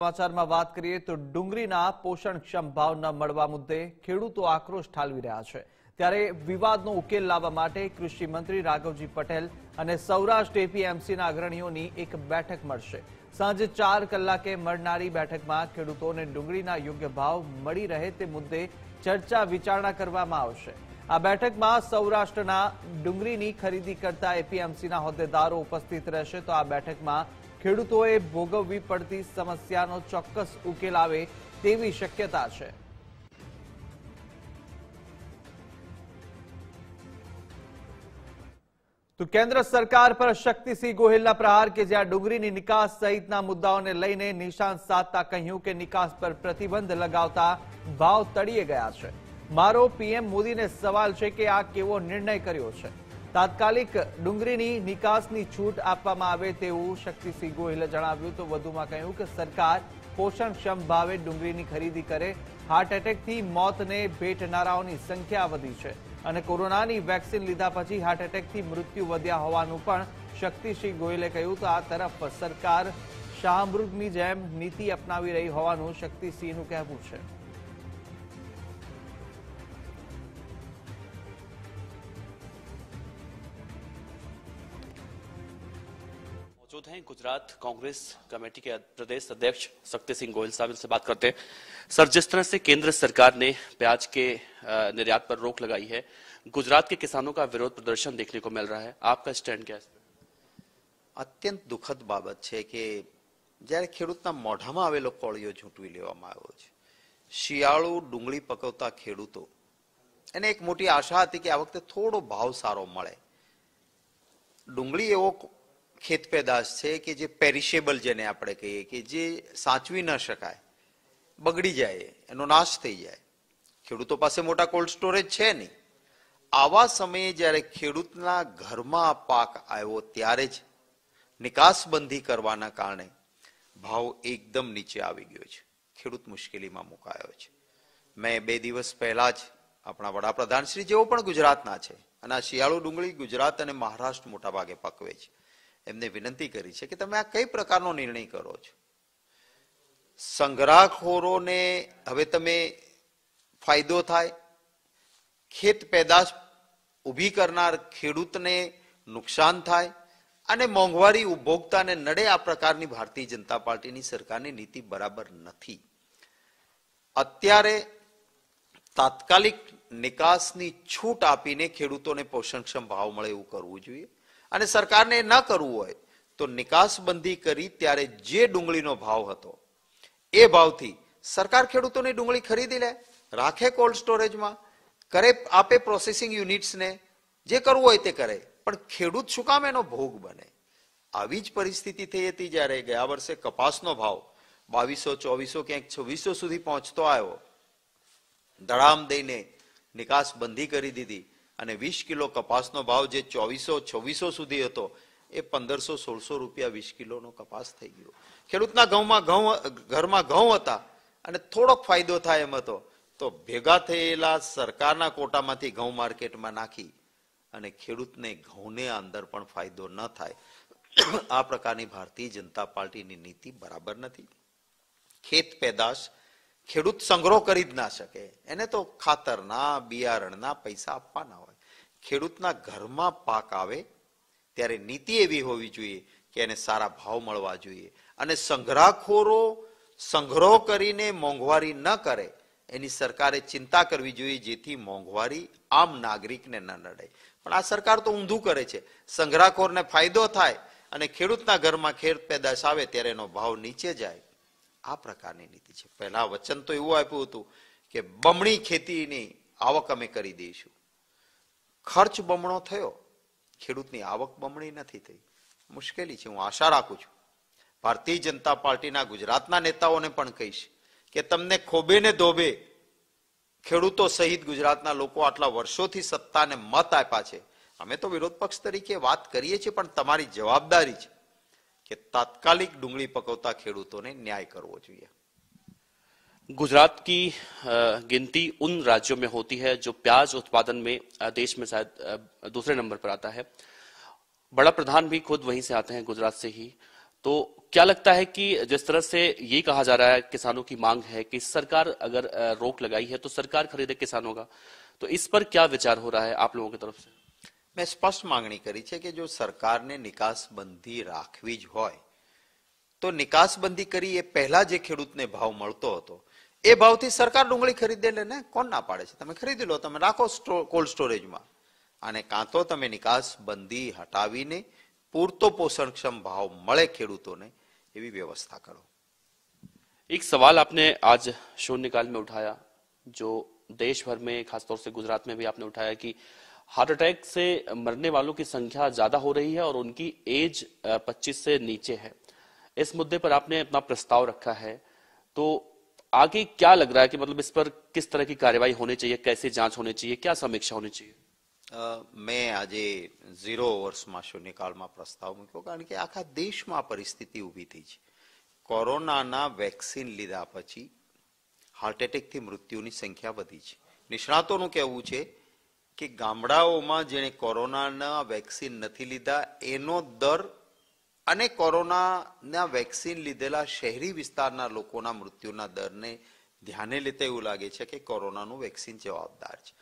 સમાચારમાં વાત કરીએ તો ડુંગળીના પોષણક્ષમ ભાવ ન મળવા મુદ્દે ખેડૂતો આક્રોશ ઠાલવી રહ્યા છે। ત્યારે વિવાદનો ઉકેલ લાવવા માટે કૃષિ મંત્રી રાઘવજી પટેલ અને સૌરાષ્ટ્ર એપીએમસીના અગ્રણીઓની એક બેઠક મળશે। સાંજે 4 કલાકે મળનારી બેઠકમાં ખેડૂતોને ડુંગળીના યોગ્ય ભાવ મળી રહે તે મુદ્દે ચર્ચા વિચારણા કરવામાં આવશે। આ બેઠકમાં સૌરાષ્ટ્રના ડુંગળીની ખરીદી કરતા એપીએમસીના હોદ્દેદારો ઉપસ્થિત રહેશે। તો આ બેઠકમાં ખેડૂતોએ ભોગવવી પડતી સમસ્યાનો ચોક્કસ ઉકેલ આવે તેવી શક્યતા છે। તો કેન્દ્ર સરકાર પર શક્તિસિંહ ગોહિલના પ્રહાર કે જ્યાં ડુંગળીની નિકાસ સહિતના મુદ્દાઓને લઈને નિશાન સાધતા કહ્યું કે નિકાસ પર પ્રતિબંધ લગાવતા ભાવ તળિયે ગયા છે। મારો પીએમ મોદીને સવાલ છે કે આ કેવો નિર્ણય કર્યો છે। તાત્કાલિક ડુંગળીની નિકાસની છૂટ આપવામાં આવે તેવું શક્તિસિંહ ગોહિલે જણાવ્યું। તો વધુમાં કહ્યું કે સરકાર પોષણક્ષમ ભાવે ડુંગળીની ખરીદી કરે। હાર્ટ એટેકથી મોતને ભેટનારાઓની સંખ્યા વધી છે અને કોરોનાની વેક્સિન લીધા પછી હાર્ટ એટેકથી મૃત્યુ વધ્યા હોવાનું પણ શક્તિસિંહ ગોહિલે કહ્યું। તો આ તરફ સરકાર શાહમૃગની જેમ નીતિ અપનાવી રહી હોવાનું શક્તિસિંહનું કહેવું છે। मौजूद हैं गुजरात कांग्रेस कमेटी के प्रदेश अध्यक्ष शक्तिसिंह गोहिल साहब, इनसे बात करते हैं। सर, जिस तरह से केंद्र सरकार ने प्याज के निर्यात पर रोक लगाई है, गुजरात के किसानों का विरोध प्रदर्शन देखने को मिल रहा है, आपका स्टैंड क्या है? અત્યંત દુઃખદ બાબત છે કે જ્યારે ખેડૂતના મોઢામાં આવેલો કોળિયો ઝૂંટવી લેવામાં આવ્યો છે। શિયાળુ ડુંગળી પકવતા ખેડૂતો એને એક મોટી આશા હતી કે આ વખતે થોડો ભાવ સારો મળે। ડુંગળી એવો ખેત પેદાશ છે કે જે પેરિશેબલ જેને આપણે કહીએ કે જે સાચવી ન શકાય, બગડી જાય, એનો નાશ થઈ જાય। ખેડૂતો પાસે મોટા કોલ્ડ સ્ટોરેજ છે નહીં। આવા સમયે જ્યારે ખેડૂતના ઘરમાં આ પાક આવ્યો ત્યારે જ નિકાસબંધી કરવાના કારણે ભાવ એકદમ નીચે આવી ગયો છે। ખેડૂત મુશ્કેલીમાં મુકાયો છે। મેં 2 દિવસ પહેલા જ આપણા વડાપ્રધાન શ્રી જેઓ પણ ગુજરાતના છે અને આ શિયાળુ ડુંગળી ગુજરાત અને મહારાષ્ટ્ર મોટા ભાગે પકવે છે, એમને વિનંતી કરી છે કે તમે આ કઈ પ્રકારનો નિર્ણય કરો છો। સંગ્રહખોરોને હવે તમે ફાયદો થાય, ખેત પેદાશ ઊભી કરનાર ખેડૂતને નુકસાન થાય અને મોંઘવારી ઉપભોક્તાને નડે, આ પ્રકારની ભારતીય જનતા પાર્ટીની સરકારની નીતિ બરાબર નથી। અત્યારે તાત્કાલિક નિકાસની છૂટ આપીને ખેડૂતોને પોષણક્ષમ ભાવ મળે એવું કરવું જોઈએ અને સરકારને ન કરવું હોય તો નિકાસબંધી કરી ત્યારે જે ડુંગળીનો ભાવ હતો એ ભાવથી સરકાર ખેડૂતોની ડુંગળી ખરીદી લે, રાખે કોલ્ડ સ્ટોરેજમાં, કરે, આપે પ્રોસેસિંગ યુનિટ્સને, જે કરવું હોય તે કરે, પણ ખેડૂત શું કામ એનો ભોગ બને? આવી જ પરિસ્થિતિ થઈ હતી જ્યારે ગયા વર્ષે કપાસનો ભાવ 2200, 2400, ક્યાંક 2600 સુધી પહોંચતો આવ્યો। ધડામ દઈને નિકાસ બંધી કરી દીધી અને 20 કિલો કપાસનો ભાવ જે 2400, 2600 સુધી હતો એ 1500, 1600 રૂપિયા 20 કિલોનો કપાસ થઈ ગયો। ખેડૂતના ઘરમાં ઘઉં હતા અને થોડોક ફાયદો થાય એમ હતો તો ભેગા થયેલા સરકારના કોટામાંથી ઘઉં માર્કેટમાં નાખી અને ખેડૂતને ઘઉંને અંદર પણ ફાયદો ન થાય, આ પ્રકારની ભારતીય જનતા પાર્ટીની નીતિ બરાબર નથી। ખેત પેદાશ ખેડૂત સંગ્રહ કરી જ ના શકે, એને તો ખાતરના, બિયારણના પૈસા આપવાના હોય। ખેડૂતના ઘરમાં પાક આવે ત્યારે નીતિ એવી હોવી જોઈએ કે એને સારા ભાવ મળવા જોઈએ અને સંગ્રહખોરો સંગ્રહ કરીને મોંઘવારી ન કરે એની સરકારે ચિંતા કરવી જોઈએ, જેથી મોંઘવારી આમ નાગરિકને ન નડે। પણ આ સરકાર તો ઊંધું કરે છે। સંગ્રહખોરને ફાયદો થાય અને ખેડૂતના ઘરમાં ખેત પેદાશ આવે ત્યારે એનો ભાવ નીચે જાય, આ પ્રકારની નીતિ છે। પહેલા વચન તો એવું આપ્યું હતું કે બમણી ખેતીની આવક અમે કરી દઈશું, ખર્ચ બમણો થયો, ખેડૂતની આવક બમણી નથી થઈ। મુશ્કેલી છે। હું આશા રાખું છું ભારતીય જનતા પાર્ટીના ગુજરાતના નેતાઓને પણ કહીશ કે તમને ખોબે ને ધોબે ખેડૂતો સહિત ગુજરાતના લોકો આટલા વર્ષોથી સત્તાને મત આપ્યા છે, અમે તો વિરોધ પક્ષ તરીકે વાત કરીએ છીએ, પણ તમારી જવાબદારી છે कि तात्कालिक डुंगली पकवता खेडूतों ने न्याय करवो જોઈએ। गुजरात की गिनती उन राज्यों में होती है जो प्याज उत्पादन में देश में शायद दूसरे नंबर पर आता है। बड़ा प्रधान भी खुद वहीं से आते हैं, गुजरात से ही। तो क्या लगता है कि जिस तरह से ये कहा जा रहा है, किसानों की मांग है कि सरकार अगर रोक लगाई है तो सरकार खरीदे किसानों का, तो इस पर क्या विचार हो रहा है आप लोगों की तरफ से? મેં સ્પષ્ટ માંગણી કરી છે કે જો સરકારને નિકાસબંધી રાખવી જ હોય તો નિકાસબંધી કરી એ પહેલા જે ખેડૂતને ભાવ મળતો હતો એ ભાવથી સરકાર ડુંગળી ખરીદે લે ને, કોણ ના પાડે છે? તમે ખરીદી લો, તમે રાખો કોલ્ડ સ્ટોરેજમાં, અને કાં તો તમે નિકાસબંધી હટાવીને પૂરતો પોષણક્ષમ ભાવ મળે ખેડૂતોને એવી વ્યવસ્થા કરો. एक सवाल आपने आज शून्यकाल में उठाया, जो देश भर में, खासतौर से गुजरात में भी आपने उठाया कि हार्ट अटैक से मरने वालों की संख्या ज्यादा हो रही है और उनकी एज 25 से नीचे है. इस मुद्दे पर आपने अपना प्रस्ताव रखा है, तो आगे क्या लग रहा है कि मतलब इस पर किस तरह की कार्यवाही होनी चाहिए, कैसे जांच होनी चाहिए, क्या समीक्षा होनी चाहिए? મેં આજે 0 અવર્સમાં શૂન્યકાળમાં પ્રસ્તાવ મૂક્યો, કારણ કે આખા દેશમાં પરિસ્થિતિ ઊભી થઈ છે. કોરોનાના વેક્સિન લીધા પછી હાર્ટ એટેકથી મૃત્યુની સંખ્યા વધી છે. નિષ્ણાતોનું કહેવું છે કે ગામડાઓમાં જેણે કોરોનાના વેક્સિન નથી લીધા એનો દર અને કોરોનાના વેક્સિન લીધેલા શહેરી વિસ્તારના લોકોના મૃત્યુના દરને ધ્યાને લેતા એવું લાગે છે કે કોરોનાનું વેક્સિન જવાબદાર છે.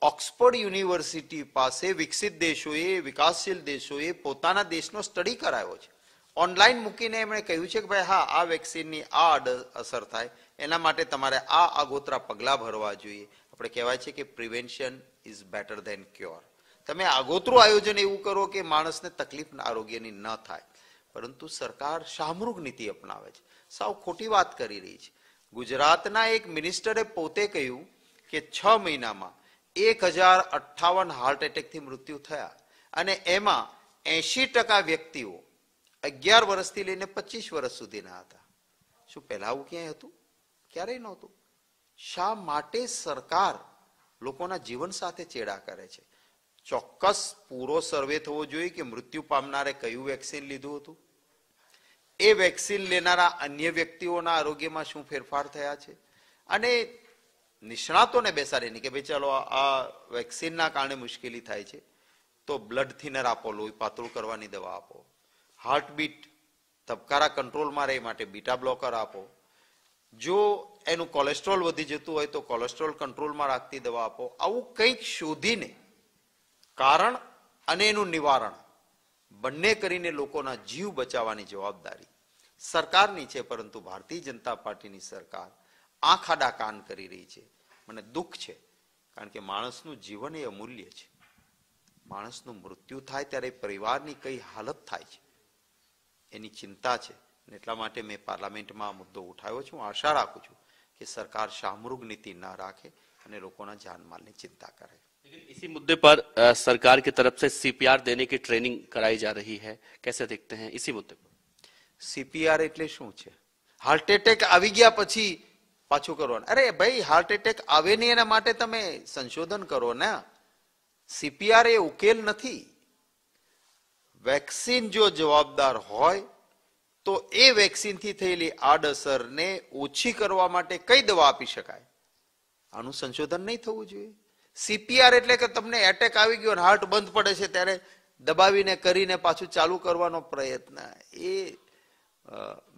ઓક્સફર્ડ યુનિવર્સિટી પાસે વિકસિત દેશોએ, વિકાસશીલ દેશોએ પોતાના દેશનો સ્ટડી કરાયો છે. ઓનલાઈન મૂકીને એમણે કહ્યું છે કે ભાઈ હા, આ વેક્સિનની આ અસર થાય, એના માટે તમારે આ આગોતરા પગલાં ભરવા જોઈએ. આપણે કહેવાય છે કે prevention is better than cure. તમે આગોતરું આયોજન એવું કરો કે માણસને તકલીફ આરોગ્યની ન થાય, પરંતુ સરકાર શાહમૃગ નીતિ અપનાવે છે, સાવ ખોટી વાત કરી રહી છે. ગુજરાતના એક મિનિસ્ટરે પોતે કહ્યું કે 6 મહિનામાં 1058 હાર્ટ એટેકથી મૃત્યુ થયા, અને એમાં 80% વ્યક્તિઓ 11 વર્ષથી લઈને 25 વર્ષ સુધીના હતા. શું પહેલા આવું ક્યાંય હતું? ક્યારેય નહોતું. શા માટે સરકાર લોકોના જીવન સાથે ચેડા કરે છે? ચોક્કસ પૂરો સર્વે થવો જોઈએ કે મૃત્યુ પામનારે કયું વેક્સિન લીધું હતું, એ વેક્સિન લેનારા અન્ય વ્યક્તિઓના આરોગ્યમાં શું ફેરફાર થયા છે, અને નિષ્ણાતોને બેસાડીને કે ભાઈ ચાલો આ વેક્સિનના કારણે મુશ્કેલી થાય છે તો બ્લડ થિનર આપો, લોહી પાતળું કરવાની દવા આપો, હાર્ટબીટ ધબકારા કંટ્રોલમાં રહે માટે બીટા બ્લોકર આપો, જો એનું કોલેસ્ટ્રોલ વધી જતું હોય તો કોલેસ્ટ્રોલ કંટ્રોલમાં રાખતી દવા આપો. આવું કંઈક શોધીને કારણ અને એનું નિવારણ બંને કરીને લોકોના જીવ બચાવવાની જવાબદારી સરકારની છે. પરંતુ ભારતીય જનતા પાર્ટીની સરકાર આંખ આડા કાન કરી રહી છે. મને દુઃખ છે, કારણ કે માણસનું જીવન એ અમૂલ્ય છે. માણસનું મૃત્યુ થાય ત્યારે પરિવારની કઈ હાલત થાય છે એની ચિંતા છે. એટલા માટે મેં પાર્લામેન્ટમાં આ મુદ્દો ઉઠાવ્યો છું. આશા રાખું છું કે સરકાર શાહમૃગ નીતિ ન રાખે અને લોકોના જાનમાલની ચિંતા કરે. इसी मुद्दे पर सरकार की तरफ से सीपीआर देने की ट्रेनिंग कराई जा रही है, कैसे देखते हैं इसी मुद्दे पर? सीपीआर એટલે શું છે? હાર્ટ એટેક આવી ગયા પછી પાછું કરવાનું? અરે ભાઈ, હાર્ટ એટેક આવે નહીં એના માટે તમે સંશોધન કરો ને. सीपीआर એ ઉકેલ નથી. વેક્સિન જો જવાબદાર હોય તો એ વેક્સિનથી થયેલી આડઅસરને ઓછી કરવા માટે કઈ દવા આપી શકાય, આનું સંશોધન નહીં થવું જોઈએ. सीपीआर એટલે કે તમને એટેક આવી ગયો અને હાર્ટ બંધ પડે છે ત્યારે દબાવીને કરીને પાછું ચાલુ કરવાનો પ્રયત્ન, એ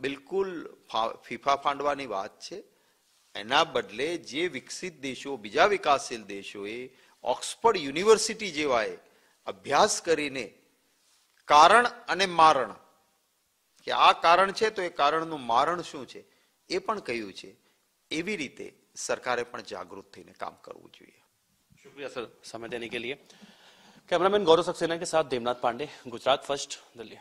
બિલકુલ ફીફા ફાંડવાની વાત છે. એના બદલે જે વિકસિત દેશો, બીજા વિકાસશીલ દેશોએ ઓક્સફર્ડ યુનિવર્સિટી જેવાએ અભ્યાસ કરીને કારણ અને મારણ, કે આ કારણ છે તો એ કારણનું મારણ શું છે એ પણ કહ્યું છે, એવી રીતે સરકારે પણ જાગૃત થઈને કામ કરવું જોઈએ. शुक्रिया सर समय देने के लिए. कैमरामैन गौरव सक्सेना के साथ देवनाथ पांडे, गुजरात फर्स्ट, दिल्ली.